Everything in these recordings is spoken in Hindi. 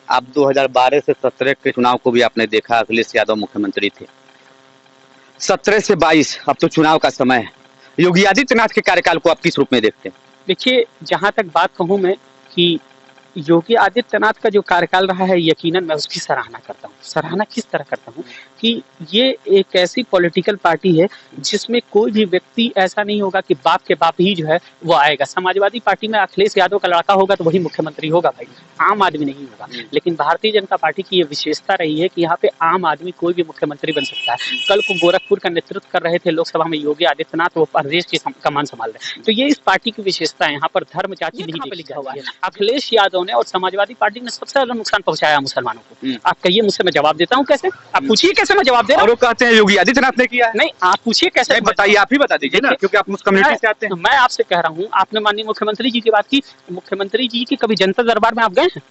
आप 2012 से 17 के चुनाव को भी आपने देखा, अखिलेश यादव मुख्यमंत्री थे। 17 से 22 अब तो चुनाव का समय है। योगी आदित्यनाथ के कार्यकाल को आप किस रूप में देखते हैं? देखिए, जहाँ तक बात कहूँ मैं कि योगी आदित्यनाथ का जो कार्यकाल रहा है, यकीनन मैं उसकी सराहना करता हूँ। सराहना किस तरह करता हूँ कि ये एक ऐसी पॉलिटिकल पार्टी है जिसमें कोई भी व्यक्ति ऐसा नहीं होगा कि बाप के बाप ही जो है वो आएगा। समाजवादी पार्टी में अखिलेश यादव का लड़का होगा तो वही मुख्यमंत्री होगा भाई, आम आदमी नहीं होगा। लेकिन भारतीय जनता पार्टी की ये विशेषता रही है कि यहाँ पे आम आदमी कोई भी मुख्यमंत्री बन सकता है। कल को गोरखपुर का नेतृत्व कर रहे थे लोकसभा में योगी आदित्यनाथ, वो प्रदेश की कमान संभाल रहे। तो ये इस पार्टी की विशेषता है, यहाँ पर धर्म जाति नहीं लिखा हुआ है। अखिलेश यादव और समाजवादी पार्टी ने सबसे ज्यादा नुकसान पहुंचाया मुसलमानों को। आप कहिए मुझसे, मैं जवाब देता हूं कैसे? आप पूछिए कैसे मैं जवाब दे रहा हूं। और वो कहते हैं योगी आदित्यनाथ ने किया है। नहीं, आप पूछिए कैसे। बताइए, आप ही बता दीजिए ना, क्योंकि आप उस कम्युनिटी से आते हैं। मैं आपसे कह रहा हूं, आपने माननीय मुख्यमंत्री जी की बात की। मुख्यमंत्री जी की कभी जनता दरबार में आप गए हैं?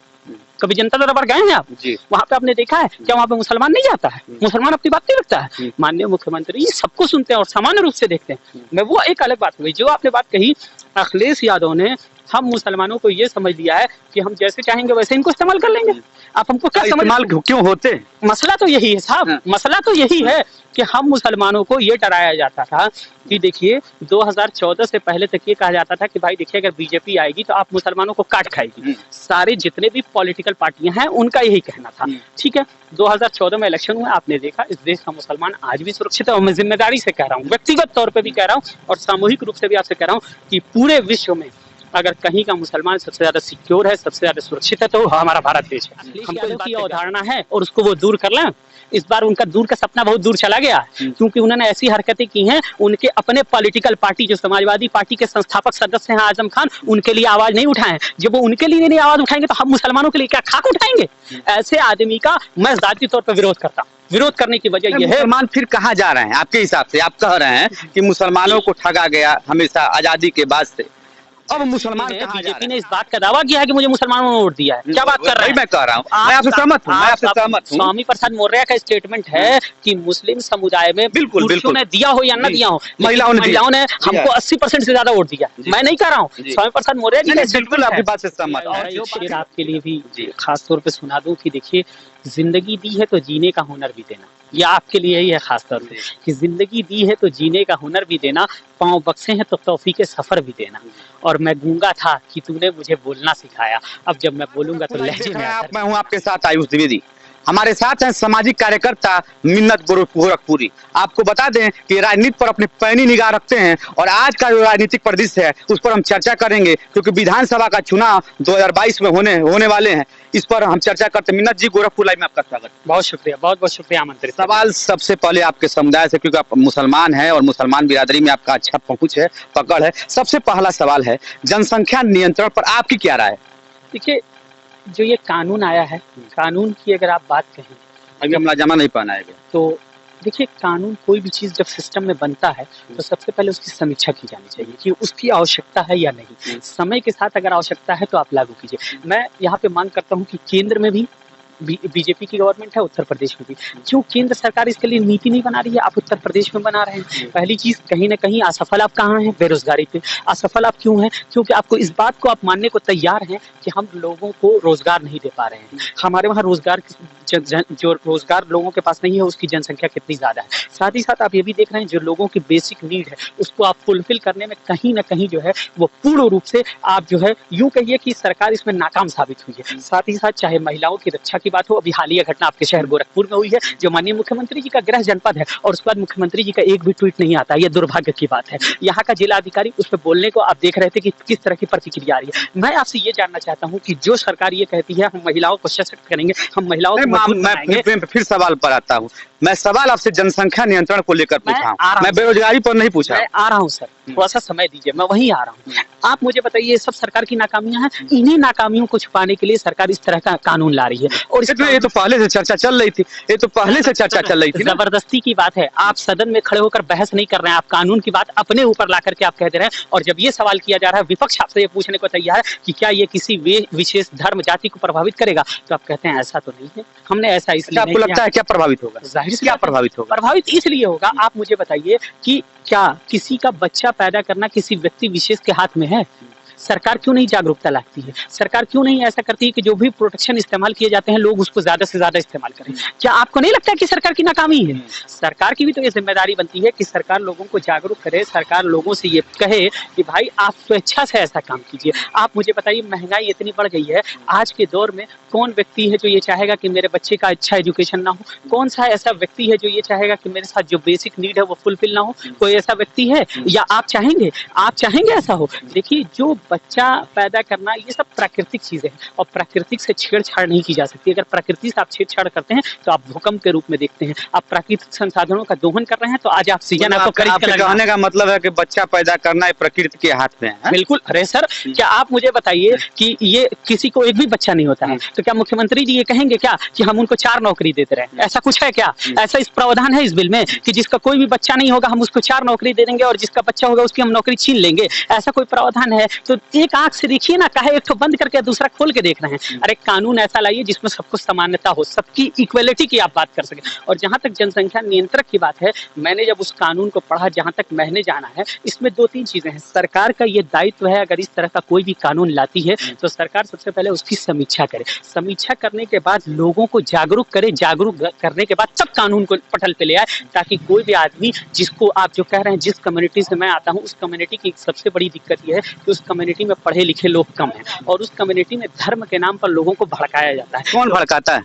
कभी जनता दरबार गए हैं आप? वहाँ पे आपने देखा है क्या वहाँ पे मुसलमान नहीं जाता है? मुसलमान अपनी बात नहीं रखता है। माननीय मुख्यमंत्री सबको सुनते हैं और समान रूप से देखते हैं। मैं वो एक अलग बात हुई जो आपने बात कही। अखिलेश यादव ने हम मुसलमानों को ये समझ लिया है कि हम जैसे चाहेंगे वैसे इनको इस्तेमाल कर लेंगे। आप हमको क्या इस्तेमाल क्यों होते? मसला तो यही है साहब, मसला तो यही है कि हम मुसलमानों को ये डराया जाता था कि देखिए 2014 से पहले तक ये कहा जाता था कि भाई देखिए अगर बीजेपी आएगी तो आप मुसलमानों को काट खाएगी। सारे जितने भी पॉलिटिकल पार्टियां हैं उनका यही कहना था। ठीक है, 2014 में इलेक्शन हुआ, आपने देखा इस देश का मुसलमान आज भी सुरक्षित है। और मैं जिम्मेदारी से कह रहा हूँ, व्यक्तिगत तौर पर भी कह रहा हूँ और सामूहिक रूप से भी आपसे कह रहा हूँ कि पूरे विश्व में अगर कहीं का मुसलमान सबसे ज्यादा सिक्योर है, सबसे ज्यादा सुरक्षित है तो हमारा भारत देश है। हमको इनकी अवधारणा है और उसको वो दूर कर लें। इस बार उनका दूर का सपना बहुत दूर चला गया है, क्योंकि उन्होंने ऐसी हरकतें की हैं। उनके अपने पॉलिटिकल पार्टी जो समाजवादी पार्टी के संस्थापक सदस्य हैं आजम खान, उनके लिए आवाज नहीं उठाए। जब वो उनके लिए नहीं आवाज उठाएंगे तो हम मुसलमानों के लिए क्या खाक उठाएंगे? ऐसे आदमी का मैं जाती तौर पर विरोध करता हूँ। विरोध करने की वजह यह है, मुसलमान फिर कहाँ जा रहे हैं आपके हिसाब से? आप कह रहे हैं कि मुसलमानों को ठगा गया हमेशा आजादी के बाद से। अब मुसलमान बीजेपी ने इस बात का दावा किया है कि मुझे मुसलमानों ने वोट दिया है। क्या बात कर रहे हैं? मैं कह रहा हूँ, मैं आपसे सहमत हूँ, मैं आपसे सहमत हूँ। स्वामी प्रसाद मौर्य का स्टेटमेंट है कि मुस्लिम समुदाय में बिल्कुल ने दिया हो या न दिया हो, महिलाओं ने हमको 80% से ज्यादा वोट दिया। मैं नहीं कह रहा हूँ, स्वामी प्रसाद मौर्य जी ने बिल्कुल आपकी बात से सहमत और आपके लिए भी खास तौर पर सुना दूं कि देखिए, जिंदगी दी है तो जीने का हुनर भी देना। ये आपके लिए ही है खास तौर पे कि जिंदगी दी है तो जीने का हुनर भी देना, पाँव बख्शे हैं तो तौफीके सफर भी देना। और मैं गूंगा था कि तूने मुझे बोलना सिखाया, अब जब मैं बोलूंगा तो लहजे में मैं हूँ आपके साथ आयुष द्विवेदी। हमारे साथ हैं सामाजिक कार्यकर्ता मिन्नत गोरखपुरी। आपको बता दें कि राजनीति पर अपनी पैनी निगाह रखते हैं और आज का जो राजनीतिक परिदृश्य है उस पर हम चर्चा करेंगे, क्योंकि विधानसभा का चुनाव 2022 में होने वाले हैं। इस पर हम चर्चा करते हैं। मिन्नत जी, गोरखपुर लाइव में आपका स्वागत। बहुत शुक्रिया, बहुत बहुत शुक्रिया आमंत्रित। सवाल सबसे पहले आपके समुदाय से, क्योंकि आप मुसलमान हैं और मुसलमान बिरादरी में आपका अच्छा पहुंच है, पकड़ है। सबसे पहला सवाल है, जनसंख्या नियंत्रण पर आपकी क्या राय है? देखिए, जो ये कानून आया है, कानून की अगर आप बात कहें, अभी हमला जमा नहीं पहनाया गया तो देखिए, कानून कोई भी चीज जब सिस्टम में बनता है तो सबसे पहले उसकी समीक्षा की जानी चाहिए कि उसकी आवश्यकता है या नहीं। समय के साथ अगर आवश्यकता है तो आप लागू कीजिए। मैं यहाँ पे मांग करता हूँ कि केंद्र में भी बीजेपी की गवर्नमेंट है, उत्तर प्रदेश में भी, क्यों केंद्र सरकार इसके लिए नीति नहीं बना रही है? आप उत्तर प्रदेश में बना रहे हैं। पहली चीज, कहीं ना कहीं असफल आप कहाँ हैं? बेरोजगारी पे असफल आप क्यों हैं? क्योंकि आपको इस बात को आप मानने को तैयार हैं कि हम लोगों को रोजगार नहीं दे पा रहे हैं। हमारे वहाँ रोजगार जो रोजगार लोगों के पास नहीं है उसकी जनसंख्या कितनी ज्यादा है। साथ ही साथ आप ये भी देख रहे हैं जो लोगों की बेसिक नीड है उसको आप फुलफिल करने में कहीं ना कहीं जो है वो पूर्ण रूप से आप जो है यूं कहिए कि सरकार इसमें नाकाम साबित हुई है। साथ ही साथ चाहे महिलाओं की रक्षा की बात हो, अभी हालिया घटना आपके शहर गोरखपुर में हुई है जो माननीय मुख्यमंत्री जी का गृह जनपद है और उसके बाद मुख्यमंत्री जी का एक भी ट्वीट नहीं आता, ये दुर्भाग्य की बात है। यहाँ का जिला अधिकारी उस पर बोलने को आप देख रहे थे कि किस तरह की प्रतिक्रिया आ रही है। मैं आपसे ये जानना चाहता हूँ कि जो सरकार ये कहती है हम महिलाओं को सशक्त करेंगे, हम महिलाओं को मैं फिर सवाल पर आता हूँ। मैं सवाल आपसे जनसंख्या नियंत्रण को लेकर पूछा हूँ, मैं बेरोजगारी पर नहीं पूछा। मैं आ रहा हूँ सर, थोड़ा सा समय दीजिए, मैं वहीं आ रहा हूँ। आप मुझे बताइए, ये सब सरकार की नाकामियां हैं। इन्हीं नाकामियों को छुपाने के लिए सरकार इस तरह का कानून ला रही है। और ये तो पहले से चर्चा चल रही थी, ये तो पहले से चर्चा चल रही थी। जबरदस्ती की बात है, आप सदन में खड़े होकर बहस नहीं कर रहे हैं, आप कानून की बात अपने ऊपर ला करके आप कह दे रहे हैं। और जब ये सवाल किया जा रहा है, विपक्ष आपसे ये पूछने को तैयार है कि क्या ये किसी विशेष धर्म जाति को प्रभावित करेगा, तो आप कहते हैं ऐसा तो नहीं है, हमने ऐसा इसलिए। आपको लगता है क्या प्रभावित होगा? जाहिर से क्या प्रभावित होगा? प्रभावित इसलिए होगा, आप मुझे बताइए कि क्या किसी का बच्चा पैदा करना किसी व्यक्ति विशेष के हाथ में है? सरकार क्यों नहीं जागरूकता लाती है? सरकार क्यों नहीं ऐसा करती है कि जो भी प्रोटेक्शन इस्तेमाल किए जाते हैं लोग उसको ज्यादा से ज्यादा इस्तेमाल करें? क्या आपको नहीं लगता कि सरकार की नाकामी है? सरकार की भी तो ये जिम्मेदारी बनती है कि सरकार लोगों को जागरूक करे, सरकार लोगों से ये कहे कि भाई आप स्वेच्छा से ऐसा काम कीजिए। आप मुझे बताइए, महंगाई इतनी बढ़ गई है, आज के दौर में कौन व्यक्ति है जो ये चाहेगा कि मेरे बच्चे का अच्छा एजुकेशन ना हो? कौन सा ऐसा व्यक्ति है जो ये चाहेगा कि मेरे साथ जो बेसिक नीड है वो फुलफिल ना हो? कोई ऐसा व्यक्ति है? या आप चाहेंगे ऐसा हो? देखिए, जो बच्चा पैदा करना ये सब प्राकृतिक चीजें हैं और प्राकृतिक से छेड़छाड़ नहीं की जा सकती। अगर प्रकृति से आप छेड़छाड़ करते हैं तो आप भूकंप के रूप में देखते हैं। आप प्राकृतिक संसाधनों का दोहन कर रहे हैं तो आज ऑक्सीजन आपको कहने का मतलब है कि बच्चा पैदा करना प्रकृति के हाथ में है। बिल्कुल। अरे सर, क्या आप मुझे बताइए कि ये किसी को एक भी बच्चा नहीं होता है तो क्या मुख्यमंत्री जी ये कहेंगे क्या कि हम उनको 4 नौकरी देते रहे? ऐसा कुछ है क्या? ऐसा इस प्रावधान है इस बिल में कि जिसका कोई भी बच्चा नहीं होगा हम उसको 4 नौकरी दे देंगे और जिसका बच्चा होगा उसकी हम नौकरी छीन लेंगे? ऐसा कोई प्रावधान है? तो एक आंख से देखिए ना, काहे एक तो बंद करके दूसरा खोल के देख रहे हैं? अरे कानून ऐसा लाइए जिसमें सबको समानता हो, सबकी इक्वलिटी की आप बात कर सके। और जहां तक जनसंख्या नियंत्रक की बात है, मैंने जब उस कानून को पढ़ा, जहां तक मैंने जाना है, इसमें 2-3 चीजें हैं। सरकार का ये दायित्व है, अगर इस तरह का कोई भी कानून लाती है तो सरकार सबसे पहले उसकी समीक्षा करे। समीक्षा करने के बाद लोगों को जागरूक करे, जागरूक करने के बाद तब कानून को पटल पे ले आए, ताकि कोई भी आदमी, जिसको आप जो कह रहे हैं, जिस कम्युनिटी से मैं आता हूँ उस कम्युनिटी की सबसे बड़ी दिक्कत यह है कि उस कम्युनिटी में पढ़े लिखे लोग कम हैं और उस कम्युनिटी में धर्म के नाम पर लोगों को भड़काया जाता है। कौन भड़काता है?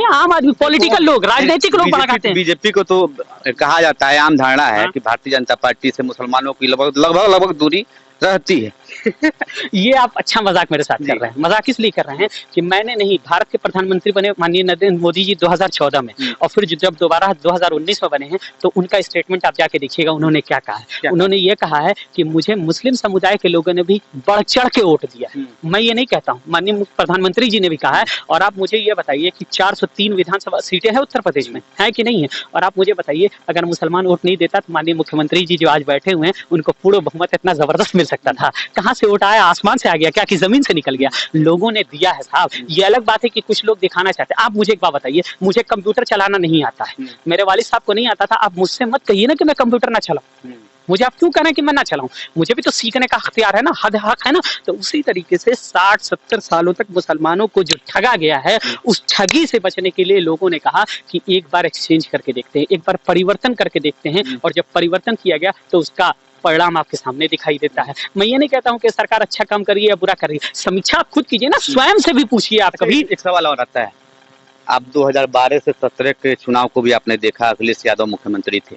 आम आदमी, पॉलिटिकल लोग, राजनीतिक लोग भड़काते हैं। बीजेपी को तो कहा जाता है, आम धारणा है कि भारतीय जनता पार्टी से मुसलमानों की लगभग दूरी रहती है। ये आप अच्छा मजाक मेरे साथ कर रहे हैं। मजाक इसलिए कर रहे हैं कि मैंने नहीं, भारत के प्रधानमंत्री बने माननीय नरेंद्र मोदी जी 2014 में और फिर जब दोबारा 2019 में बने हैं तो उनका स्टेटमेंट आप जाके देखिएगा, उन्होंने क्या कहा है। उन्होंने ये कहा है कि मुझे मुस्लिम समुदाय के लोगों ने भी बढ़ चढ़ के वोट दिया है। मैं ये नहीं कहता हूँ, माननीय प्रधानमंत्री जी ने भी कहा है। और आप मुझे ये बताइए कि 403 विधानसभा सीटें हैं उत्तर प्रदेश में, है कि नहीं है? और आप मुझे बताइए, अगर मुसलमान वोट नहीं देता तो माननीय मुख्यमंत्री जी जो आज बैठे हुए हैं उनको पूर्ण बहुमत इतना जबरदस्त मिल सकता था। कहां से वोट आया? आसमान से आ गया क्या कि जमीन से निकल गया? लोगों ने दिया है साहब। ये अलग बात है कि कुछ लोग दिखाना चाहते हैं। आप मुझे एक बात बताइए, मुझे कंप्यूटर चलाना नहीं आता है, मेरे वालिद साहब को नहीं आता था। आप मुझसे मत कहिए ना कि मैं कंप्यूटर ना चलाऊं। मुझे आप क्यों कह रहे हैं कि मैं ना चलाऊं? मुझे भी तो सीखने का अख्तियार है ना, हक है ना। तो उसी तरीके से 60-70 सालों तक मुसलमानों को जो ठगा गया है, उस ठगी से बचने के लिए लोगों ने कहा कि एक बार एक्सचेंज करके देखते हैं, एक बार परिवर्तन करके देखते हैं। और जब परिवर्तन किया गया तो उसका परिणाम आपके सामने दिखाई देता है। मैं ये नहीं कहता हूं कि सरकार अच्छा काम कर रही है या बुरा कर रही है, समीक्षा आप खुद कीजिए ना, स्वयं से भी पूछिए। आप कभी एक सवाल और आता है, आप 2012 से 17 के चुनाव को भी आपने देखा, अखिलेश यादव मुख्यमंत्री थे।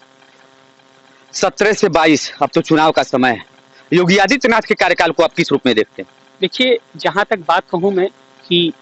17 से 22 अब तो चुनाव का समय है। योगी आदित्यनाथ के कार्यकाल को आप किस रूप में देखते हैं? देखिए, जहां तक बात कहूं मैं कि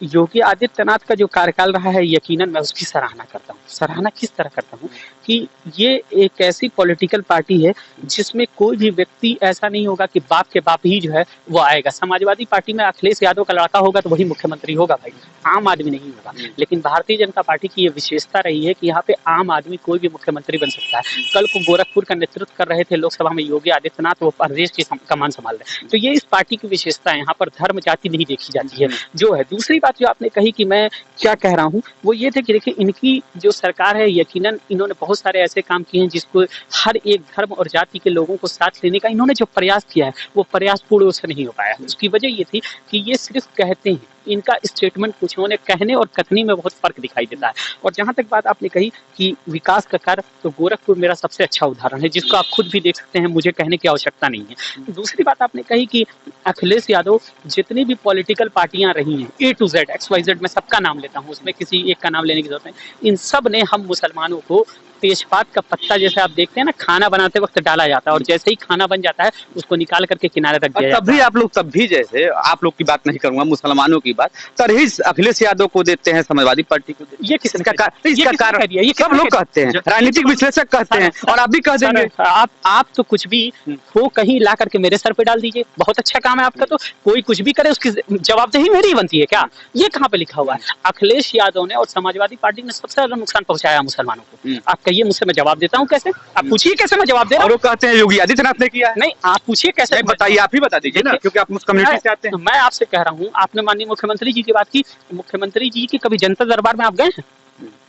योगी आदित्यनाथ का जो कार्यकाल रहा है, यकीनन मैं उसकी सराहना करता हूँ। सराहना किस तरह करता हूँ कि ये एक ऐसी पॉलिटिकल पार्टी है जिसमें कोई भी व्यक्ति ऐसा नहीं होगा कि बाप के बाप ही जो है वो आएगा। समाजवादी पार्टी में अखिलेश यादव का लड़का होगा तो वही मुख्यमंत्री होगा भाई, आम आदमी नहीं होगा। लेकिन भारतीय जनता पार्टी की ये विशेषता रही है कि यहाँ पे आम आदमी कोई भी मुख्यमंत्री बन सकता है। कल को गोरखपुर का नेतृत्व कर रहे थे लोकसभा में योगी आदित्यनाथ, वो प्रदेश की कमान संभाल रहे। तो ये इस पार्टी की विशेषता है, यहाँ पर धर्म जाति नहीं देखी जाती है जो है। दूसरी बात जो आपने कही कि मैं क्या कह रहा हूँ, वो ये थे कि देखिए, इनकी जो सरकार है, यकीनन इन्होंने बहुत सारे ऐसे काम किए हैं जिसको हर एक धर्म और जाति के लोगों को साथ लेने का इन्होंने जो प्रयास किया है वो प्रयास पूर्ण रूप से नहीं हो पाया। उसकी वजह ये थी कि ये सिर्फ कहते हैं, इनका स्टेटमेंट कुछ होने, कहने और कथनी में बहुत फर्क दिखाई देता है। और जहां तक बात आपने कही कि विकास का कार्य, तो गोरखपुर मेरा सबसे अच्छा उदाहरण है जिसको आप खुद भी देख सकते हैं, मुझे कहने की आवश्यकता नहीं है। दूसरी बात आपने कही कि अखिलेश यादव, जितनी भी पॉलिटिकल पार्टियां रही हैं, A to Z XYZ, मैं सबका नाम लेता हूँ, उसमें किसी एक का नाम लेने की जरूरत नहीं, इन सब ने हम मुसलमानों को तेजपात का पत्ता जैसे आप देखते हैं ना, खाना बनाते वक्त डाला जाता है और जैसे ही खाना बन जाता है उसको निकाल करके किनारे रख दिया जाता है। तब भी जैसे आप लोग की बात नहीं करूंगा, मुसलमानों की बात, तरहीज अखिलेश यादव को देते हैं, समाजवादी पार्टी को देते हैं। ये किसका कारण? ये सब लोग कहते हैं, राजनीतिक विश्लेषक कहते हैं और आप भी कह देंगे। आप तो कुछ भी हो कहीं ला करके मेरे सर पे डाल दीजिए, बहुत अच्छा काम है आपका। तो कोई कुछ भी करे उसकी जवाबदेही मेरी ही बनती है क्या? ये कहाँ पे लिखा हुआ है? अखिलेश यादव ने और समाजवादी पार्टी ने सबसे ज्यादा नुकसान पहुंचाया मुसलमानों को। आप कहिए मुझसे, मैं जवाब देता हूँ कैसे? आप पूछिए कैसे मैं जवाब दे रहा हूँ। और वो कहते हैं योगी आदित्यनाथ ने किया है। नहीं, आप पूछिए कैसे। बताइए, आप ही बता दीजिए ना, क्योंकि आप उस कम्युनिटी से आते हैं। मैं आपसे कह रहा हूँ, आपने माननीय मुख्यमंत्री जी की बात की, मुख्यमंत्री जी की कभी जनता दरबार में आप गए हैं?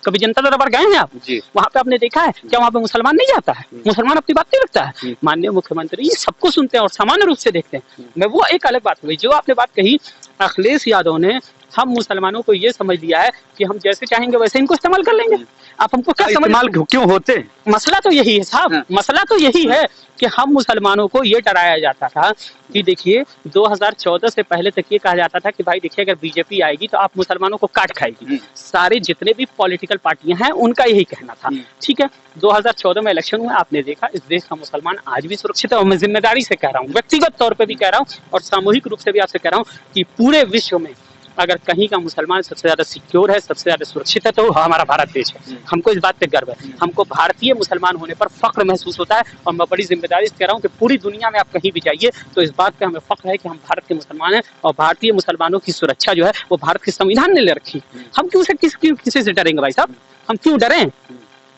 कभी जनता दरबार गए हैं आप? जी। वहाँ पे आपने देखा है क्या वहाँ पे मुसलमान नहीं जाता है? मुसलमान अपनी बात नहीं रखता है? माननीय मुख्यमंत्री ये सबको सुनते हैं और सामान्य रूप से देखते हैं। मैं वो एक अलग बात हुई जो आपने बात कही, अखिलेश यादव ने हम मुसलमानों को ये समझ लिया है कि हम जैसे चाहेंगे वैसे इनको इस्तेमाल कर लेंगे। आप हमको क्या इस्तेमाल क्यों होते? मसला तो यही है साहब, मसला तो यही है कि हम मुसलमानों को ये डराया जाता था कि देखिए 2014 से पहले तक ये कहा जाता था कि भाई देखिए अगर बीजेपी आएगी तो आप मुसलमानों को काट खाएगी। सारे जितने भी पॉलिटिकल पार्टियां हैं उनका यही कहना था। ठीक है, 2014 में इलेक्शन हुआ, आपने देखा इस देश का मुसलमान आज भी सुरक्षित है। और मैं जिम्मेदारी से कह रहा हूँ, व्यक्तिगत तौर पर भी कह रहा हूँ और सामूहिक रूप से भी आपसे कह रहा हूँ कि पूरे विश्व में अगर कहीं का मुसलमान सबसे ज्यादा सिक्योर है, सबसे ज्यादा सुरक्षित है तो हमारा भारत देश है। हमको इस बात पे गर्व है, हमको भारतीय मुसलमान होने पर फख्र महसूस होता है। और मैं बड़ी जिम्मेदारी से कह रहा हूँ कि पूरी दुनिया में आप कहीं भी जाइए तो इस बात पे हमें फख्र है कि हम भारत के मुसलमान हैं और भारतीय मुसलमानों की सुरक्षा जो है वो भारत के संविधान ने ले रखी। हम क्यों से किसी से डरेंगे भाई साहब? हम क्यों डरें?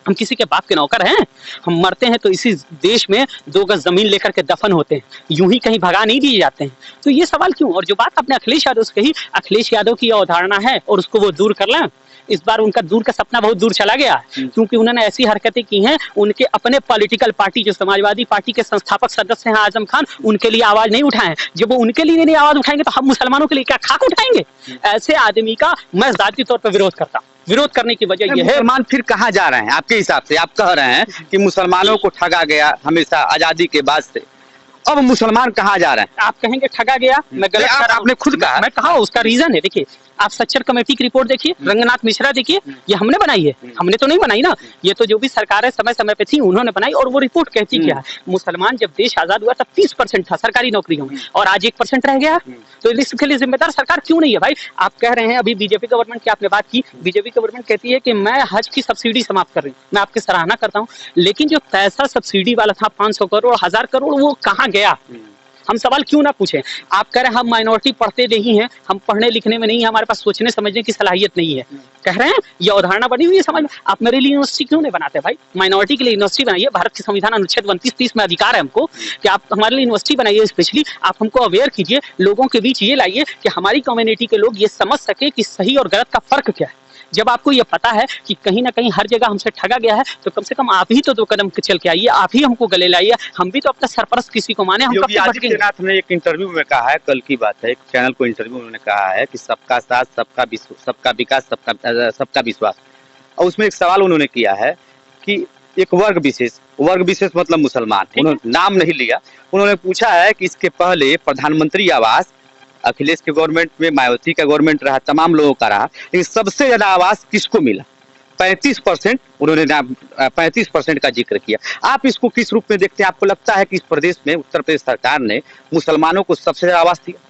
हम किसी के बाप के नौकर हैं? हम मरते हैं तो इसी देश में 2 गज जमीन लेकर के दफन होते हैं, यूं ही कहीं भगा नहीं दिए जाते हैं। तो ये सवाल क्यों? और जो बात आपने अखिलेश यादव से कही, अखिलेश यादव की अवधारणा है और उसको वो दूर कर लें। इस बार उनका दूर का सपना बहुत दूर चला गया क्योंकि उन्होंने ऐसी हरकतें की हैं, उनके अपने पॉलिटिकल पार्टी जो समाजवादी पार्टी के संस्थापक सदस्य हैं आजम खान, उनके लिए आवाज नहीं उठाए। जब वो उनके लिए नहीं आवाज उठाएंगे तो हम मुसलमानों के लिए क्या खाक उठाएंगे? ऐसे आदमी का मैं जाती तौर पर विरोध करता हूँ। विरोध करने की वजह यह है, मुसलमान फिर कहाँ जा रहे हैं आपके हिसाब से? आप कह रहे हैं कि मुसलमानों को ठगा गया हमेशा आजादी के बाद से, अब मुसलमान कहाँ जा रहे हैं? आप कहेंगे ठगा गया, मैं गलत कह रहा हूं। आपने खुद कहा। मैं कहा उसका रीजन है, देखिए आप सच्चर कमेटी की रिपोर्ट देखिए, रंगनाथ मिश्रा देखिए, ये हमने बनाई है, हमने तो नहीं बनाई ना, ये तो जो भी सरकारें समय समय पे थी उन्होंने बनाई। और वो रिपोर्ट कहती क्या है, मुसलमान जब देश आजाद हुआ तब 30% था सरकारी नौकरियों में और आज 1% रह गया। तो इसके लिए जिम्मेदार सरकार क्यों नहीं है भाई? आप कह रहे हैं अभी बीजेपी गवर्नमेंट की आपने बात की, बीजेपी गवर्नमेंट कहती है कि मैं हज की सब्सिडी समाप्त कर रही हूँ, मैं आपकी सराहना करता हूँ, लेकिन जो पैसा सब्सिडी वाला था 500 करोड़ 1000 करोड़ वो कहाँ गया? हम सवाल क्यों ना पूछें? आप कह रहे हैं हम माइनॉरिटी पढ़ते नहीं हैं, हम पढ़ने लिखने में नहीं है, हमारे पास सोचने समझने की सलाहियत नहीं है, कह रहे हैं ये अवधारणा बनी हुई है समझ में। आप मेरे लिए यूनिवर्सिटी क्यों नहीं बनाते भाई? माइनॉरिटी के लिए यूनिवर्सिटी बनाइए, भारत के संविधान अनुच्छेद 29-30 में अधिकार है हमको कि आप हमारे लिए यूनिवर्सिटी बनाइए। स्पेशली आप हमको अवेयर कीजिए, लोगों के बीच ये लाइए कि हमारी कम्युनिटी के लोग ये समझ सके कि सही और गलत का फर्क क्या है। जब आपको ये पता है कि कहीं ना कहीं हर जगह हमसे ठगा गया है तो कम से कम आप ही तो 2 कदम चल के आइए, आप ही हमको गले लाइए, हम भी तो अपना सरपरस्त किसी को माने। हम योगी आदित्यनाथ ने एक इंटरव्यू में कहा है, कल की बात है, एक चैनल को इंटरव्यू में उन्होंने कहा है कि सबका साथ, सबका विकास, सबका विश्वास। और उसमें एक सवाल उन्होंने किया है कि एक वर्ग विशेष मतलब मुसलमान, उन्होंने नाम नहीं लिया, उन्होंने पूछा है कि इसके पहले प्रधानमंत्री आवास अखिलेश के गवर्नमेंट में, मायावती का गवर्नमेंट रहा, तमाम लोगों का रहा, लेकिन सबसे ज्यादा आवास किसको मिला? 35%। उन्होंने 35% का जिक्र किया। आप इसको किस रूप में देखते हैं? आपको लगता है कि इस प्रदेश में, उत्तर प्रदेश सरकार ने मुसलमानों को सबसे ज्यादा आवास दिया?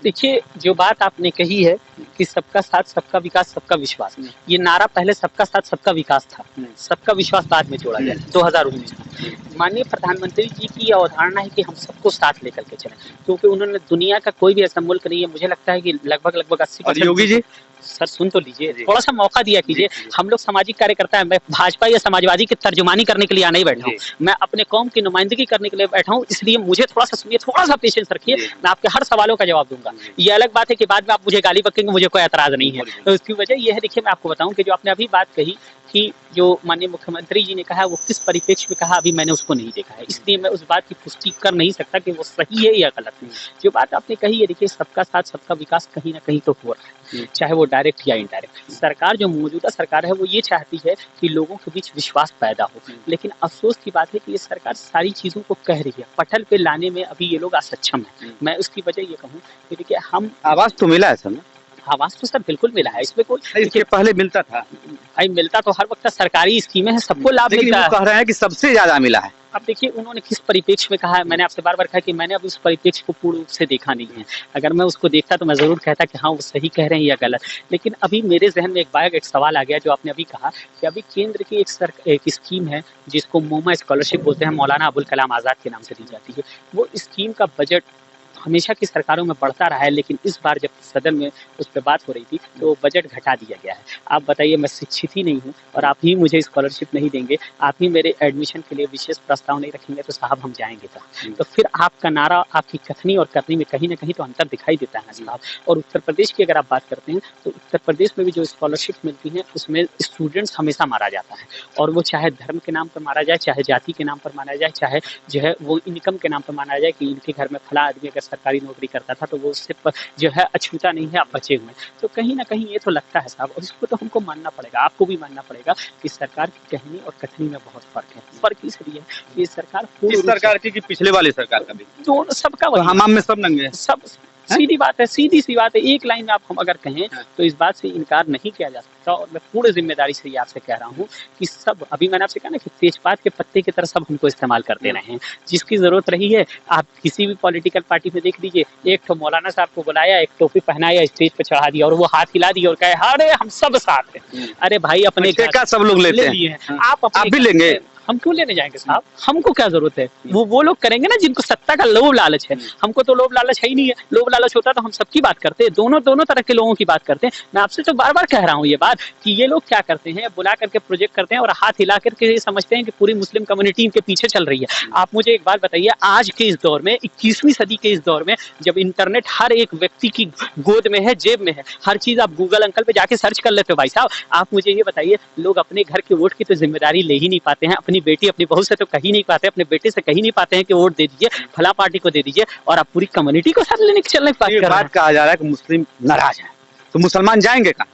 देखिए जो बात आपने कही है कि सबका साथ सबका विकास सबका विश्वास, ये नारा पहले सबका साथ सबका विकास था, सबका विश्वास बाद में जोड़ा गया 2019 में। माननीय प्रधानमंत्री जी की यह अवधारणा है कि हम सबको साथ लेकर के चलें, क्योंकि उन्होंने दुनिया का कोई भी ऐसा मुल्क नहीं है, मुझे लगता है कि लगभग 80%। योगी जी सर सुन तो लीजिए, थोड़ा सा मौका दिया कीजिए। हम लोग सामाजिक कार्यकर्ता हैं, मैं भाजपा या समाजवादी की तर्जुमानी करने के लिए नहीं बैठा हूँ, मैं अपने कौम की नुमाइंदगी करने के लिए बैठा हूँ, इसलिए मुझे थोड़ा सा सुनिए, थोड़ा सा पेशेंस रखिए, मैं आपके हर सवालों का जवाब दूंगा। ये अलग बात है कि बाद में आप मुझे गाली बकेंगे, मुझे कोई एतराज नहीं है। तो इसकी वजह यह है, देखिए मैं आपको बताऊं कि जो आपने अभी बात कही कि जो माननीय मुख्यमंत्री जी ने कहा वो किस परिप्रेक्ष्य में कहा, अभी मैंने उसको नहीं देखा है, इसलिए मैं उस बात की पुष्टि कर नहीं सकता कि वो सही है या गलत है। जो बात आपने कही है, देखिए सबका साथ सबका विकास कहीं ना कहीं तो हो रहा है, चाहे वो डायरेक्ट या इनडायरेक्ट। सरकार जो मौजूदा सरकार है वो ये चाहती है कि लोगों के बीच विश्वास पैदा हो, लेकिन अफसोस की बात है कि ये सरकार सारी चीजों को कह रही है, पटल पे लाने में अभी ये लोग असक्षम है। मैं उसकी वजह ये कहूँ कि देखिए हम आवास तो मिला है सर, आवास तो सर बिल्कुल मिला है, इसमें कोई, इसके पहले मिलता था भाई मिलता तो हर वक्त सरकारी स्कीमें हैं, सबको लाभ मिलता है। कह रहे हैं कि सबसे ज्यादा मिला है। अब देखिए उन्होंने किस परिप्रेक्ष्य में कहा है, मैंने आपसे बार बार कहा कि मैंने अभी उस परिप्रेक्ष्य को पूर्ण रूप से देखा नहीं है। अगर मैं उसको देखता तो मैं जरूर कहता कि हाँ वो सही कह रहे हैं या गलत, लेकिन अभी मेरे जहन में एक सवाल आ गया जो आपने अभी कहा कि अभी केंद्र की एक स्कीम है जिसको मोमा स्कॉलरशिप बोलते हैं, मौलाना अबुल कलाम आजाद के नाम से दी जाती है। वो स्कीम का बजट हमेशा की सरकारों में बढ़ता रहा है, लेकिन इस बार जब सदन में उस पर बात हो रही थी तो बजट घटा दिया गया है। आप बताइए, मैं शिक्षित ही नहीं हूँ और आप ही मुझे स्कॉलरशिप नहीं देंगे, आप ही मेरे एडमिशन के लिए विशेष प्रस्ताव नहीं रखेंगे, तो साहब हम जाएंगे कहाँ? तो फिर आपका नारा, आपकी कथनी और करनी में कहीं ना कहीं तो अंतर दिखाई देता है ना साहब। और उत्तर प्रदेश की अगर आप बात करते हैं तो उत्तर प्रदेश में भी जो स्कॉलरशिप मिलती है उसमें स्टूडेंट्स हमेशा मारा जाता है, और वो चाहे धर्म के नाम पर मारा जाए, चाहे जाति के नाम पर मारा जाए, चाहे जो है वो इनकम के नाम पर माना जाए कि इनके घर में फला आदमी अगर सरकारी नौकरी करता था तो वो उससे जो है अछूता नहीं है, आप बचे हुए। तो कहीं ना कहीं ये तो लगता है साहब, और इसको तो हमको मानना पड़ेगा, आपको भी मानना पड़ेगा कि सरकार की कहनी और कथनी में बहुत फर्क है। फर्क इसलिए है कि ये सरकार इस सरकार की कि पिछले वाली सरकार का भी, दोनों सबका तो हमाम में सब नंगे हैं। सब सीधी बात है, सीधी सी बात है। एक लाइन में आप हम अगर कहें तो इस बात से इनकार नहीं किया जा सकता, और मैं पूरी जिम्मेदारी से ये आपसे कह रहा हूँ कि सब, अभी मैंने आपसे कहा ना कि तेजपात के पत्ते की तरह सब हमको इस्तेमाल करते रहे हैं। जिसकी जरूरत रही है, आप किसी भी पॉलिटिकल पार्टी में देख लीजिए, एक तो मौलाना साहब को बुलाया, एक टोपी पहनाया, स्टेज पे चढ़ा दिया और वो हाथ हिला दिया और कहे अरे हम सब साथ हैं। अरे भाई, अपने ठेका सब लोग लेते हैं, आप भी लेंगे, हम क्यों लेने जाएंगे साहब? हमको क्या जरूरत है? वो लोग करेंगे ना जिनको सत्ता का लोभ लालच है। हमको तो लोभ लालच है ही नहीं है। लोभ लालच होता तो हम सबकी बात करते, दोनों तरह के लोगों की बात करते हैं। मैं आपसे तो बार बार कह रहा हूँ ये बात कि ये लोग क्या करते हैं, बुला करके प्रोजेक्ट करते हैं और हाथ हिला करके ये समझते हैं कि पूरी मुस्लिम कम्युनिटी इनके पीछे चल रही है। आप मुझे एक बात बताइए, आज के इस दौर में, 21वीं सदी के इस दौर में, जब इंटरनेट हर एक व्यक्ति की गोद में है, जेब में है, हर चीज आप गूगल अंकल पे जाके सर्च कर लेते हो भाई साहब, आप मुझे ये बताइए, लोग अपने घर के वोट की तो जिम्मेदारी ले ही नहीं पाते हैं, अपनी बेटी अपनी बहू तो कहीं नहीं पाते, अपने बेटे से कहीं नहीं पाते हैं कि वोट दे दीजिए, फला पार्टी को दे दीजिए, और आप पूरी कम्युनिटी को साथ लेने के चलने की बात कहा जा रहा है कि मुस्लिम नाराज है, तो मुसलमान जाएंगे कहाँ?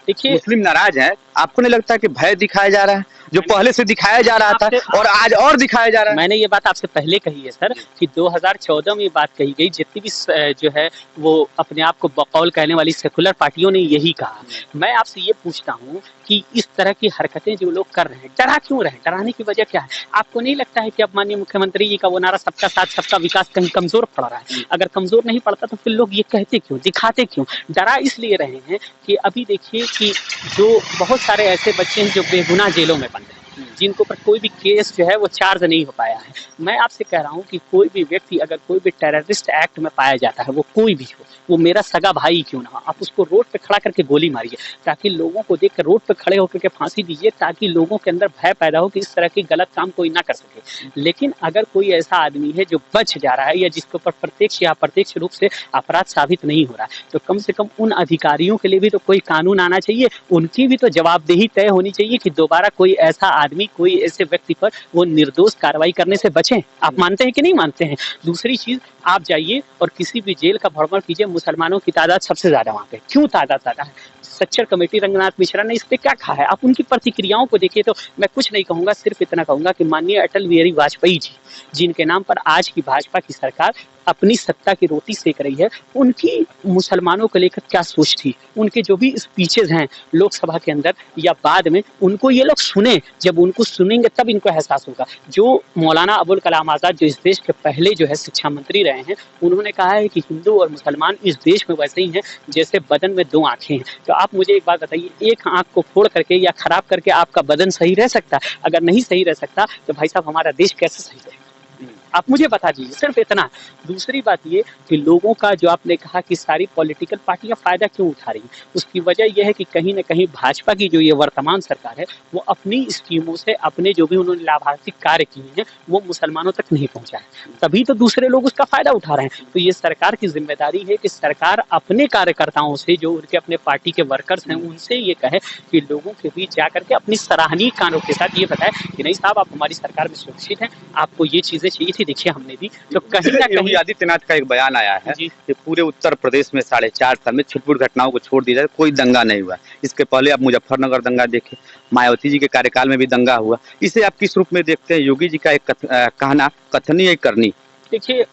देखिए, मुस्लिम नाराज है, आपको नहीं लगता कि भय दिखाया जा रहा है, जो पहले से दिखाया जा रहा था और आज और दिखाया जा रहा है? मैंने ये बात आपसे पहले कही है सर कि 2014 में ये बात कही गई, जितनी भी जो है वो अपने आप को बकौल कहने वाली सेकुलर पार्टियों ने यही कहा। मैं आपसे ये पूछता हूँ कि इस तरह की हरकतें जो लोग कर रहे हैं, डरा क्यों रहे? डराने की वजह क्या है? आपको नहीं लगता है कि अब माननीय मुख्यमंत्री जी का वो नारा सबका साथ सबका विकास कहीं कमजोर पड़ रहा है? अगर कमजोर नहीं पड़ता तो फिर लोग ये कहते क्यों, दिखाते क्यों? डरा इसलिए रहे हैं कि अभी देखिए कि जो बहुत सारे ऐसे बच्चे हैं जो बेगुनाह जेलों में बंद हैं, जिनको पर कोई भी केस जो है वो चार्ज नहीं हो पाया है। मैं आपसे कह रहा हूँ कि कोई भी व्यक्ति अगर कोई भी टेररिस्ट एक्ट में पाया जाता है, वो कोई भी हो, वो मेरा सगा भाई क्यों ना हो, आप उसको रोड पे खड़ा करके गोली मारिए, ताकि लोगों को देख कर रोड पे खड़े होकर के फांसी दीजिए, ताकि लोगों के अंदर भय पैदा हो कि इस तरह की गलत काम कोई ना कर सके। लेकिन अगर कोई ऐसा आदमी है जो बच जा रहा है या जिसके ऊपर प्रत्यक्ष या अप्रत्यक्ष रूप से अपराध साबित नहीं हो रहा, तो कम से कम उन अधिकारियों के लिए भी तो कोई कानून आना चाहिए, उनकी भी तो जवाबदेही तय होनी चाहिए कि दोबारा कोई ऐसा आदमी, कोई ऐसे व्यक्ति पर वो निर्दोष कार्रवाई करने से बचें। आप मानते हैं कि नहीं मानते हैं? दूसरी चीज, आप जाइए और किसी भी जेल का भ्रमण कीजिए, मुसलमानों की तादाद सबसे ज्यादा वहां पे। क्यों तादाद ज्यादा है? सच्चर कमेटी रंगनाथ मिश्रा ने इस पे क्या कहा है? आप उनकी प्रतिक्रियाओं को देखिए। तो मैं कुछ नहीं कहूंगा, सिर्फ इतना कहूंगा कि माननीय अटल बिहारी वाजपेयी जी, जिनके नाम पर आज की भाजपा की सरकार अपनी सत्ता की रोटी सेक रही है, उनकी मुसलमानों को लेकर क्या सोच थी? उनके जो भी स्पीचेस हैं लोकसभा के अंदर या बाद में, उनको ये लोग सुने, जब उनको सुनेंगे तब इनको एहसास होगा। जो मौलाना अबुल कलाम आजाद, जो इस देश के पहले जो है शिक्षा मंत्री रहे हैं, उन्होंने कहा है कि हिंदू और मुसलमान इस देश में वैसे ही हैं जैसे बदन में दो आंखें हैं। तो आप मुझे एक बात बताइए, एक आंख को फोड़ करके या खराब करके आपका बदन सही रह सकता है? अगर नहीं सही रह सकता तो भाई साहब हमारा देश कैसे सही रहेगा? आप मुझे बता दीजिए, सिर्फ इतना। दूसरी बात ये कि लोगों का, जो आपने कहा कि सारी पॉलिटिकल पार्टियां फायदा क्यों उठा रही हैं, उसकी वजह यह है कि कहीं ना कहीं भाजपा की जो ये वर्तमान सरकार है, वो अपनी स्कीमों से, अपने जो भी उन्होंने लाभार्थी कार्य किए हैं, वो मुसलमानों तक नहीं पहुंचा है, तभी तो दूसरे लोग उसका फायदा उठा रहे हैं। तो ये सरकार की जिम्मेदारी है कि सरकार अपने कार्यकर्ताओं से, जो उनके अपने पार्टी के वर्कर्स हैं, उनसे ये कहे कि लोगों के बीच जाकर के अपनी सराहनीय कानों के साथ ये बताए कि नहीं साहब, आप हमारी सरकार में सुरक्षित हैं, आपको ये चीजें चाहिए थी, देखिए हमने दी। तो कहीं ना कहीं आदित्यनाथ का एक बयान आया है कि पूरे उत्तर प्रदेश में 4.5 साल में छिटपुट घटनाओं को छोड़ दिया जाए, कोई दंगा नहीं हुआ। इसके पहले आप मुजफ्फरनगर दंगा देखे, मायावती जी के कार्यकाल में भी दंगा हुआ। इसे आप किस रूप में देखते हैं? योगी जी का एक कहना, कथनी है करनी। देखिए,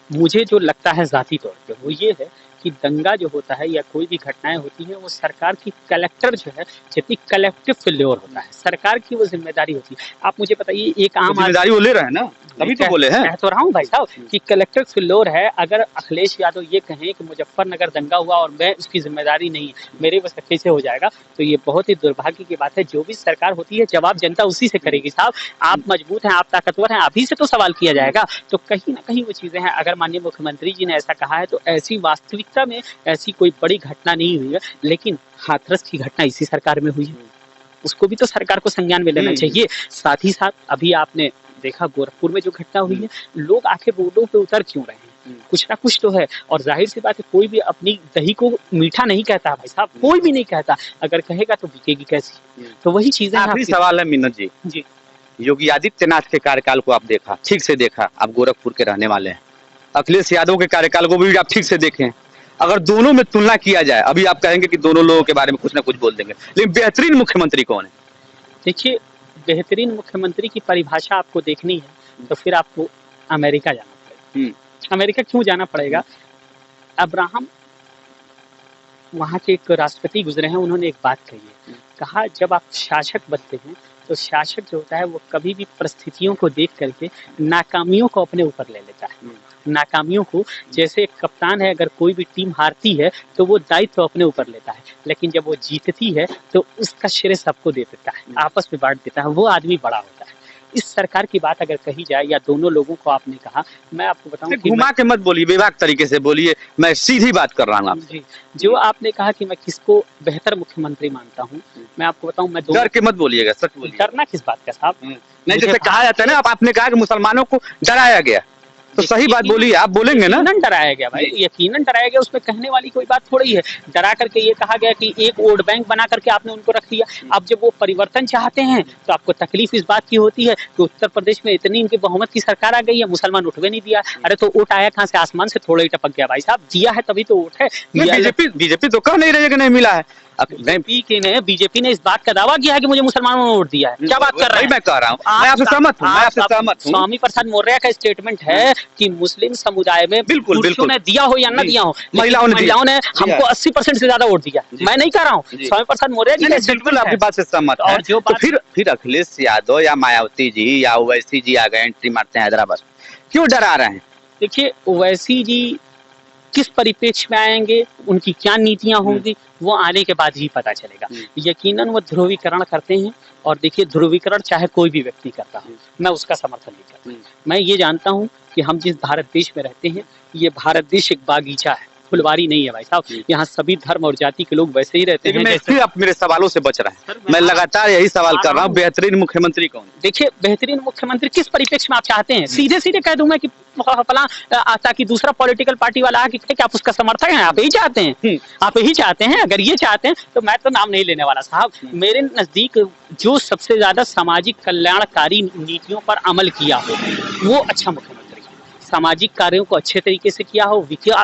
मुझे जो लगता है जाती तौर पे वो ये है कि दंगा जो होता है या कोई भी घटनाएं होती हैं, वो सरकार की कलेक्टर जो है, जबकि कलेक्टिव फेल्योर होता है, सरकार की वो जिम्मेदारी होती है। आप मुझे बताइए, एक आम जिम्मेदारी वो ले रहे हैं ना, तभी तो बोले हैं। कह तो रहा हूँ भाई साहब कि कलेक्टर फिल्लोर है। अगर अखिलेश यादव ये कहें कि मुजफ्फरनगर दंगा हुआ और मैं उसकी जिम्मेदारी नहीं, मेरे बस कैसे हो जाएगा, तो ये बहुत ही दुर्भाग्य की बात है। जो भी सरकार होती है जवाब जनता उसी से करेगी साहब। आप मजबूत हैं, आप ताकतवर हैं, आप ही से तो सवाल किया जाएगा। तो कहीं ना कहीं वो चीजें हैं। अगर माननीय मुख्यमंत्री जी ने ऐसा कहा है तो ऐसी वास्तविकता में ऐसी कोई बड़ी घटना नहीं हुई है, लेकिन हाथरस की घटना इसी सरकार में हुई है, उसको भी तो सरकार को संज्ञान में लेना चाहिए। साथ ही साथ अभी आपने देखा गोरखपुर में जो घटना हुई है, लोग आखिर रोडों पे उतर क्यों रहे हैं? कुछ ना कुछ तो है। और जाहिर सी बात है, कोई भी अपनी दही को मीठा नहीं कहता भाई साहब, कोई भी नहीं कहता। अगर कहेगा तो बिकेगी कैसी? तो वही चीजें हैं। आखिरी सवाल है मिन्नत जी, जी योगी आदित्यनाथ के कार्यकाल को आप देखा, ठीक से देखा, आप गोरखपुर के रहने वाले हैं। अखिलेश यादव के कार्यकाल को भी आप ठीक से देखें। अगर दोनों में तुलना किया जाए, अभी आप कहेंगे कि दोनों लोगों के बारे में कुछ ना कुछ बोल देंगे, लेकिन बेहतरीन मुख्यमंत्री कौन है? देखिए, बेहतरीन मुख्यमंत्री की परिभाषा आपको देखनी है तो फिर आपको अमेरिका जाना पड़ेगा। अमेरिका क्यों जाना पड़ेगा? अब्राहम वहाँ के एक राष्ट्रपति गुजरे हैं, उन्होंने एक बात कही है, कहा जब आप शासक बनते हैं तो शासक जो होता है वो कभी भी परिस्थितियों को देख करके नाकामियों को अपने ऊपर ले लेता है। नाकामियों को, जैसे एक कप्तान है, अगर कोई भी टीम हारती है तो वो दायित्व तो अपने ऊपर लेता है, लेकिन जब वो जीतती है तो उसका श्रेय सबको दे देता है, आपस में बांट देता है, वो आदमी बड़ा होता है। इस सरकार की बात अगर कही जाए या दोनों लोगों को आपने कहा, मैं आपको बताऊं कि घुमा के मत बोलिए, विभाग तरीके से बोलिए, मैं सीधी बात कर रहा हूँ आपसे। जी, जो आपने कहा कि मैं किसको बेहतर मुख्यमंत्री मानता हूँ, मैं आपको बताऊं, मैं डर के मत बोलिएगा, सच बोलिए। डरना किस बात का साहब? नहीं, जैसे कहा जाता है ना, आपने कहा कि मुसलमानों को डराया गया, तो सही बात बोलिए, आप बोलेंगे ना? यकीनन डराया गया भाई, यकीनन डराया गया, उसमें कहने वाली कोई बात थोड़ी है। डरा करके ये कहा गया कि एक वोट बैंक बना करके आपने उनको रख दिया। अब जब वो परिवर्तन चाहते हैं तो आपको तकलीफ इस बात की होती है कि उत्तर प्रदेश में इतनी इनकी बहुमत की सरकार आ गई है, मुसलमान उठवे नहीं दिया। अरे तो वोट आया कहाँ से? आसमान से थोड़ा ही टपक गया भाई साहब, दिया है तभी तो वोट है। बीजेपी तो कह नहीं रही है कि नहीं मिला है। बीजेपी ने इस बात का दावा किया है कि मुझे मुसलमानों ने वोट दिया है। क्या बात कर रहे हैं? मैं कह रहा हूँ, मैं आपसे सहमत हूँ। स्वामी प्रसाद मौर्य का स्टेटमेंट है कि मुस्लिम समुदाय में पुरुषों ने दिया हो या न दिया हो, महिलाओं ने हमको 80% से ज्यादा वोट दिया। मैं नहीं कह रहा हूँ, स्वामी प्रसाद मौर्य जी बिल्कुल आपकी बात से सहमत है। तो फिर अखिलेश यादव या मायावती जी या ओवैसी जी आ गए, एंट्री मारते हैं हैदराबाद, क्यों डरा रहे हैं? देखिए, ओवैसी जी किस परिप्रेक्ष्य में आएंगे, उनकी क्या नीतियां होंगी, वो आने के बाद ही पता चलेगा। यकीनन वो ध्रुवीकरण करते हैं, और देखिए ध्रुवीकरण चाहे कोई भी व्यक्ति करता हो, मैं उसका समर्थन नहीं करता। मैं ये जानता हूँ कि हम जिस भारत देश में रहते हैं, ये भारत देश एक बागीचा है, फुलवारी नहीं है भाई साहब। यहाँ सभी धर्म और जाति के लोग वैसे ही रहते हैं। फिर आप मेरे सवालों से बच रहे हैं, मैं लगातार यही सवाल कर रहा हूँ, बेहतरीन मुख्यमंत्री कौन? देखिए, बेहतरीन मुख्यमंत्री किस परिप्रेक्ष्य में आप चाहते हैं? सीधे सीधे कह दूं मैं कि फला, ताकि दूसरा पॉलिटिकल पार्टी वाला आके कहे कि आप उसका समर्थक हैं, आप यही चाहते हैं, आप यही चाहते हैं। अगर ये चाहते हैं तो मैं तो नाम नहीं लेने वाला साहब। मेरे नजदीक जो सबसे ज्यादा सामाजिक कल्याणकारी नीतियों पर अमल किया हो वो अच्छा मुख्यमंत्री, सामाजिक कार्यों को अच्छे तरीके से किया हो,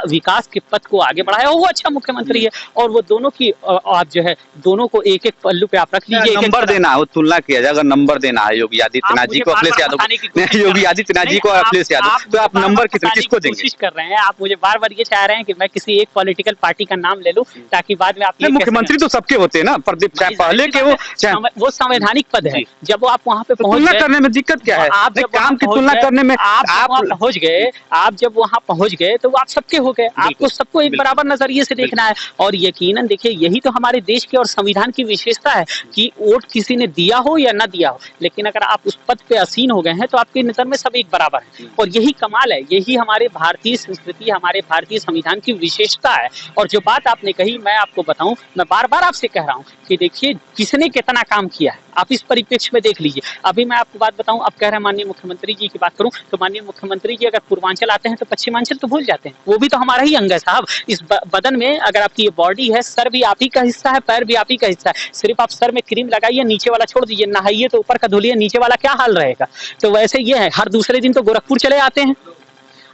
विकास के पथ को आगे बढ़ाया हो, वो अच्छा मुख्यमंत्री है। और वो दोनों की आप जो है, दोनों को एक एक पल्लू पे आप रख लीजिए। नंबर देना हो, तुलना किया जाए, अगर नंबर देना है योगी आदित्यनाथ जी को अखिलेश यादव, योगी आदित्यनाथ जी को अखिलेश यादव, तो आप नंबर किसको देंगे? कोशिश कर रहे हैं आप, मुझे बार बार ये चाह रहे हैं कि मैं किसी एक पॉलिटिकल पार्टी का नाम ले लूं ताकि बाद में आप मुख्यमंत्री तो सबके होते हैं ना, पहले के वो संवैधानिक पद है। जब वो आप वहाँ पे तुलना करने में दिक्कत क्या है? आप काम की तुलना करने में आप पहुंच गए, आप जब वहां पहुंच गए तो आप सबके हो गए। आपको सबको एक बराबर नजरिए से देखना है। और यकीनन देखिए, यही तो हमारे देश के और संविधान की विशेषता है कि वोट किसी ने दिया हो या ना दिया हो, लेकिन अगर आप उस पद पे आसीन हो गए हैं तो आपके नजर में सब एक बराबर है। और यही कमाल है, यही हमारे भारतीय संस्कृति, हमारे भारतीय संविधान की विशेषता है। और जो बात आपने कही, मैं आपको बताऊं, मैं बार बार आपसे कह रहा हूं कि देखिए किसने कितना काम किया है, आप इस परिप्रेक्ष्य में देख लीजिए। अभी मैं आपको बात बताऊं, अब कह रहे हैं माननीय मुख्यमंत्री जी की बात करूं तो माननीय मुख्यमंत्री जी अगर पूर्वांचल आते हैं तो पश्चिमांचल तो भूल जाते हैं, वो भी तो हमारा ही अंग है साहब। इस बदन में अगर आपकी ये बॉडी है, सर भी आप ही का हिस्सा है, पैर भी आप ही का हिस्सा है। सिर्फ आप सर में क्रीम लगाइए, नीचे वाला छोड़ दीजिए, नहाइए तो ऊपर का धुलिए, नीचे वाला क्या हाल रहेगा। तो वैसे ये है, हर दूसरे दिन तो गोरखपुर चले आते हैं।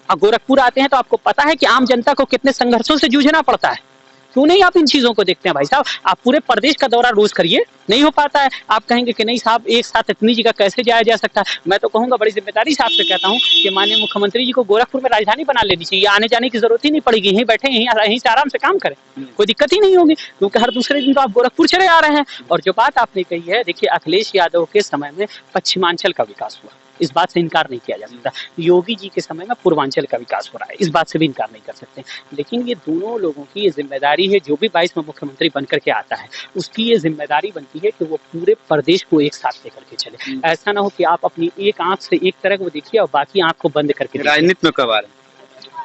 अब गोरखपुर आते हैं तो आपको पता है कि आम जनता को कितने संघर्षों से जूझना पड़ता है। क्यों नहीं आप इन चीजों को देखते हैं भाई साहब? आप पूरे प्रदेश का दौरा रोज करिए, नहीं हो पाता है। आप कहेंगे कि नहीं साहब, एक साथ इतनी जगह कैसे जाया जा सकता है? मैं तो कहूंगा, बड़ी जिम्मेदारी से आपसे कहता हूं कि माननीय मुख्यमंत्री जी को गोरखपुर में राजधानी बना लेनी चाहिए। आने जाने की जरूरत ही नहीं पड़ेगी, यहीं बैठे यहीं से आराम से काम करें, कोई दिक्कत ही नहीं होगी, क्योंकि हर दूसरे दिन तो आप गोरखपुर चले आ रहे हैं। और जो बात आपने कही है, देखिए अखिलेश यादव के समय में पश्चिमांचल का विकास हुआ, इस बात से इनकार नहीं किया जा सकता। योगी जी के समय में पूर्वांचल का विकास हो रहा है, इस बात से भी इनकार नहीं कर सकते। लेकिन ये दोनों लोगों की ये जिम्मेदारी है, जो भी 22 में मुख्यमंत्री बन करके आता है उसकी ये जिम्मेदारी बनती है कि वो पूरे प्रदेश को एक साथ लेकर के चले। ऐसा ना हो कि आप अपनी एक आंख से एक तरह को देखिए और बाकी आंख को बंद करके देखिए। राजनीति में कब आ रहे हैं?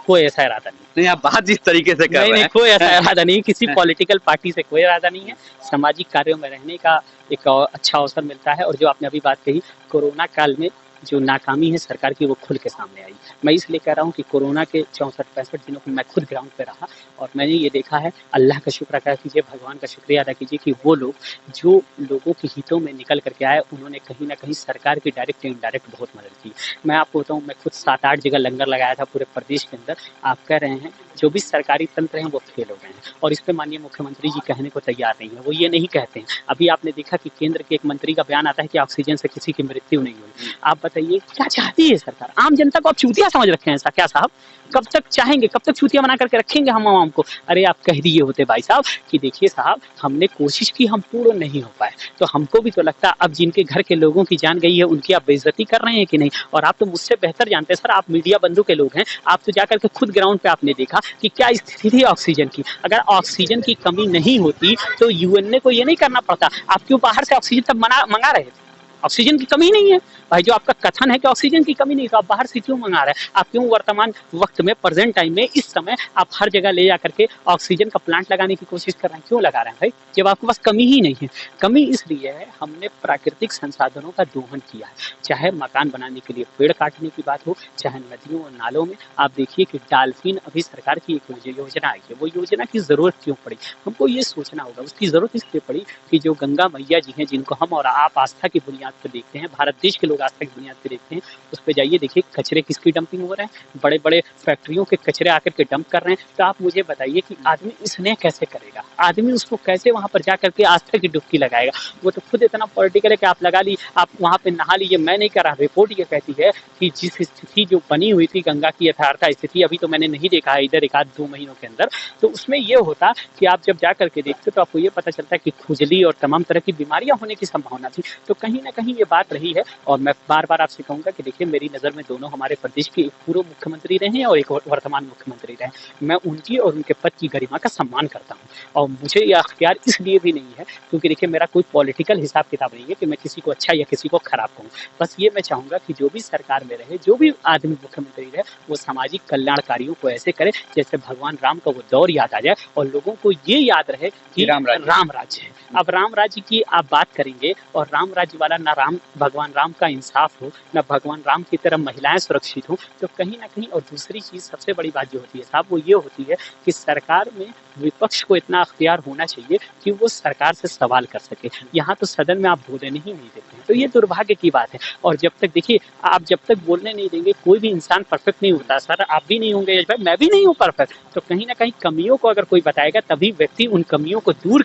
कोई ऐसा इरादा नहीं। नहीं, आप बात जिस तरीके से कर रहे नहीं, हैं। कोई ऐसा इरादा नहीं, किसी पॉलिटिकल पार्टी से कोई इरादा नहीं है। सामाजिक कार्यों में रहने का एक अच्छा अवसर मिलता है। और जो आपने अभी बात कही, कोरोना काल में जो नाकामी है सरकार की वो खुल के सामने आई। मैं इसलिए कह रहा हूँ कि कोरोना के 64-65 दिनों में मैं खुद ग्राउंड पे रहा और मैंने ये देखा है। अल्लाह का शुक्र अदा कीजिए, भगवान का शुक्रिया अदा कीजिए कि वो लोग जो लोगों के हितों में निकल करके आए, उन्होंने कहीं ना कहीं सरकार की डायरेक्ट या इनडायरेक्ट बहुत मदद की। मैं आपको बताऊँ, मैं खुद 7-8 जगह लंगर लगाया था पूरे प्रदेश के अंदर। आप कह रहे हैं जो भी सरकारी तंत्र हैं वो फेल हो गए हैं और इस पे माननीय मुख्यमंत्री जी कहने को तैयार नहीं है। वो ये नहीं कहते हैं। अभी आपने देखा कि केंद्र के एक मंत्री का बयान आता है कि ऑक्सीजन से किसी की मृत्यु नहीं हुई। आप बताइए क्या चाहती है सरकार? आम जनता को आप चूतिया समझ रखे हैं ऐसा क्या साहब? कब तक चाहेंगे, कब तक चूतिया बना करके रखेंगे हम आवाम को? अरे आप कह दिए होते भाई साहब कि देखिए साहब, हमने कोशिश की, हम पूर्ण नहीं हो पाए, तो हमको भी तो लगता है अब जिनके घर के लोगों की जान गई है उनकी आप बेइज्जती कर रहे हैं कि नहीं? और आप तो मुझसे बेहतर जानते हैं सर, आप मीडिया बंधु के लोग हैं, आप तो जाकर के खुद ग्राउंड पे आपने देखा कि क्या स्थिति थी ऑक्सीजन की। अगर ऑक्सीजन की कमी नहीं होती तो यूएनए को ये नहीं करना पड़ता। आप क्यों बाहर से ऑक्सीजन तब मंगा रहे थे? ऑक्सीजन की कमी नहीं है भाई, जो आपका कथन है कि ऑक्सीजन की कमी नहीं, तो आप बाहर से क्यों मंगा रहे हैं? आप क्यों वर्तमान वक्त में, प्रेजेंट टाइम में, इस समय आप हर जगह ले जाकर के ऑक्सीजन का प्लांट लगाने की कोशिश कर रहे हैं? क्यों लगा रहे हैं भाई, जब आपके पास कमी ही नहीं है? कमी इसलिए है, हमने प्राकृतिक संसाधनों का दोहन किया है, चाहे मकान बनाने के लिए पेड़ काटने की बात हो, चाहे नदियों और नालों में। आप देखिए कि डाल्फिन, अभी सरकार की एक योजना आई है, वो योजना की जरूरत क्यों पड़ी? हमको ये सोचना होगा। उसकी जरूरत इसलिए पड़ी कि जो गंगा मैया जी हैं, जिनको हम और आप आस्था की बुनियाद पर देखते हैं, भारत देश के लोग आस्था की बुनियाद पर देखते हैं, उस पर जाइए, देखिए कचरे किसकी डंपिंग हो रहे हैं, बड़े बड़े फैक्ट्रियों के कचरे आकर के डंप कर रहे हैं। तो आप मुझे बताइए कि आदमी स्नेह कैसे करेगा? आदमी उसको कैसे वहां पर जाकर के आस्था की डुबकी लगाएगा? वो तो खुद इतना पॉलिटिकल है कि आप लगा ली, आप वहां पे नहा लीजिए। मैं नहीं कर रहा, रिपोर्ट ये कहती है कि जिस स्थिति जो बनी हुई थी गंगा की यथार्थ स्थिति, अभी तो मैंने नहीं देखा है इधर 1-2 महीनों के अंदर, तो उसमें ये होता कि आप जब जा करके देखते तो आपको ये पता चलता है कि खुजली और तमाम तरह की बीमारियां होने की संभावना थी। तो कहीं ना कहीं ये बात रही है। और मैं बार बार आपसे कहूंगा कि देखिए, मेरी नजर में दोनों हमारे प्रदेश के एक पूर्व मुख्यमंत्री रहे हैं और एक वर्तमान मुख्यमंत्री रहे। मैं उनकी और उनके पद की गरिमा का सम्मान करता हूँ और मुझे यह अख्तियार इसलिए भी नहीं है क्योंकि देखिए, मेरा कोई पॉलिटिकल हिसाब किताब नहीं है कि मैं किसी को अच्छा या किसी को खराब कहूँ। बस ये मैं चाहूंगा कि जो भी सरकार में रहे, जो भी आदमी मुख्यमंत्री रहे, वो सामाजिक कल्याण कार्यों को ऐसे करे जैसे भगवान राम का वो दौर याद आ जाए और लोगों को ये याद रहे कि राम राज्य है। अब राम राज्य की आप बात करेंगे और राम राज्य वाला ना भगवान राम का इंसाफ हो, ना भगवान राम की तरह महिलाएं सुरक्षित हो, तो कहीं ना कहीं। और दूसरी चीज सबसे बड़ी बात जो होती है साहब, वो ये होती है कि सरकार में विपक्ष को इतना अख्तियार होना चाहिए कि वो सरकार से सवाल कर सके। यहाँ तो सदन में आप बोलने ही नहीं देते हैं, तो ये दुर्भाग्य की बात है। और जब तक देखिए, आप जब तक बोलने नहीं देंगे, कोई भी इंसान परफेक्ट नहीं होता सर, आप भी नहीं होंगे भाई, मैं भी नहीं हूँ परफेक्ट, तो कहीं ना कहीं कमियों को अगर कोई बताएगा तभी व्यक्ति उन कमियों को दूर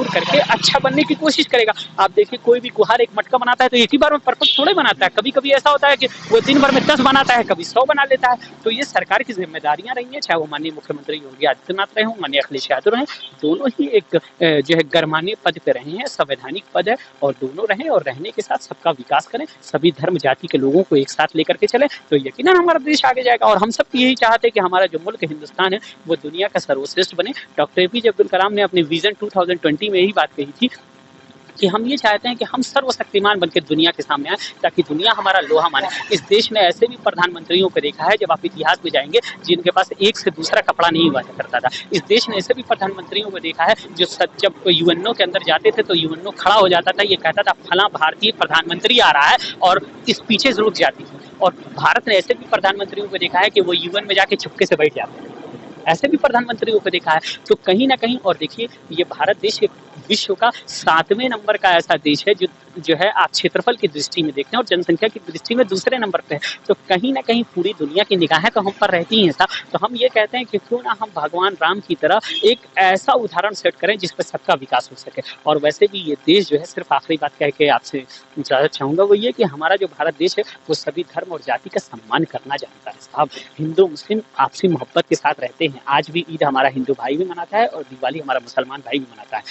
करके अच्छा बनने की कोशिश करेगा। आप देखिए, कोई भी कुहार एक मटका बनाता है तो एक ही बार में परफेक्ट थोड़े बनाता है, कभी कभी ऐसा होता है कि वो दिन भर में 10 बनाता है, कभी 100 बना लेता है। तो ये सरकार की जिम्मेदारियां रही हैं, चाहे वो माननीय मुख्यमंत्री योगी आदित्यनाथ रहे हों, माननीय अखिलेश यादव रहे, दोनों ही एक जो है गणमान्य पद पे रहे हैं, संवैधानिक पद है और दोनों रहे और रहने के साथ सबका विकास करें, सभी धर्म जाति के लोगों को एक साथ लेकर के चले, तो यकीनन हमारा देश आगे जाएगा। और हम सब यही चाहते हैं कि हमारा जो मुल्क हिंदुस्तान है वो दुनिया का सर्वश्रेष्ठ बने। डॉक्टर एपीजे अब्दुल कलाम ने अपने विजन 2020 में यही बात कही थी कि हम ये चाहते हैं कि हम सर्वशक्तिमान बनकर दुनिया के सामने आए ताकि दुनिया हमारा लोहा माने। इस देश ने ऐसे भी प्रधानमंत्रियों को देखा है, जब आप इतिहास में जाएंगे, जिनके पास एक से दूसरा कपड़ा नहीं हुआ करता था। इस देश ने ऐसे भी प्रधानमंत्रियों को देखा है जो जब यूएनओ के अंदर जाते थे तो यूएनओ खड़ा हो जाता था, ये कहता था फला भारतीय प्रधानमंत्री आ रहा है, और इस पीछे से रुक जाती थी। और भारत ने ऐसे भी प्रधानमंत्रियों को देखा है कि वो यूएन में जाके चुपके से बैठ जाते हैं, ऐसे भी प्रधानमंत्रियों को देखा है। तो कहीं ना कहीं, और देखिए, ये भारत देश विश्व का 7वें नंबर का ऐसा देश है जो है आप क्षेत्रफल की दृष्टि में देखते हैं और जनसंख्या की दृष्टि में दूसरे नंबर पे है। तो कहीं ना कहीं पूरी दुनिया की निगाहें तो हम पर रहती हैं साहब। तो हम ये कहते हैं कि क्यों ना हम भगवान राम की तरह एक ऐसा उदाहरण सेट करें जिस पर सबका विकास हो सके। और वैसे भी ये देश जो है, सिर्फ आखिरी बात कह के आपसे इजाजत चाहूंगा, वो ये कि हमारा जो भारत देश है वो सभी धर्म और जाति का सम्मान करना जानता है साहब। हिंदू मुस्लिम आपसी मोहब्बत के साथ रहते हैं। आज भी ईद हमारा हिंदू भाई भी मनाता है और दिवाली हमारा मुसलमान भाई भी मनाता है।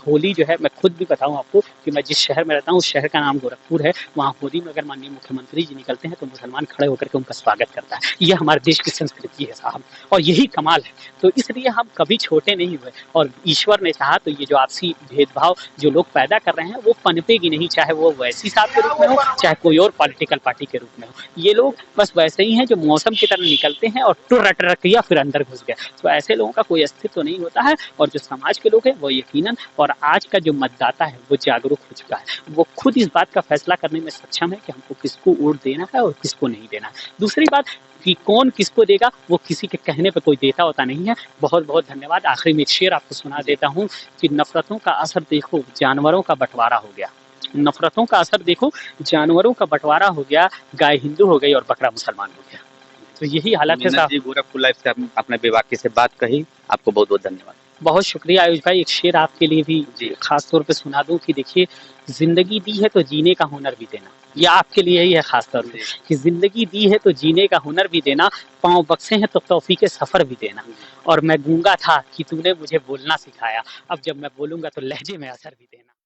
होली जो है, मैं खुद भी बताऊं आपको कि मैं जिस शहर में रहता हूँ उस शहर का नाम गोरखपुर है। वहाँ होली में अगर माननीय मुख्यमंत्री जी निकलते हैं तो मुसलमान खड़े होकर के उनका स्वागत करता है। ये हमारे देश की संस्कृति है साहब, और यही कमाल है। तो इसलिए हम कभी छोटे नहीं हुए, और ईश्वर ने चाहा तो ये जो आपसी भेदभाव जो लोग पैदा कर रहे हैं वो पनपेगी नहीं, चाहे वो वैसी साहब के रूप में हो, चाहे कोई और पॉलिटिकल पार्टी के रूप में हो। ये लोग बस वैसे ही हैं जो मौसम की तरह निकलते हैं और टुर रट किया फिर अंदर घुस गए। तो ऐसे लोगों का कोई अस्तित्व तो नहीं होता है। और जो समाज के लोग हैं वो यकीनन, और आज का जो मतदाता है वो जागरूक हो चुका है, वो खुद इस बात का फैसला करने में सक्षम है कि हमको किसको वोट देना है और किसको नहीं देना है। दूसरी बात कि कौन किसको देगा वो किसी के कहने पे कोई देता होता नहीं है। बहुत बहुत धन्यवाद। आखिरी में एक शेर आपको सुना देता हूँ कि नफरतों का असर देखो जानवरों का बंटवारा हो गया, नफरतों का असर देखो जानवरों का बंटवारा हो गया, गाय हिंदू हो गई और बकरा मुसलमान हो गया। तो यही हालत है साहब। गोरखपुर लाइव से अपने बेबाकी से बात कही, आपको बहुत बहुत धन्यवाद। बहुत शुक्रिया आयुष भाई। एक शेर आपके लिए भी खास तौर पे सुना दूं कि देखिए, जिंदगी दी है तो जीने का हुनर भी देना। ये आपके लिए ही है खास तौर पे कि जिंदगी दी है तो जीने का हुनर भी देना, पाँव बक्से हैं तो तौफीक के सफर भी देना। और मैं गूंगा था कि तूने मुझे बोलना सिखाया, अब जब मैं बोलूंगा तो लहजे में असर भी देना।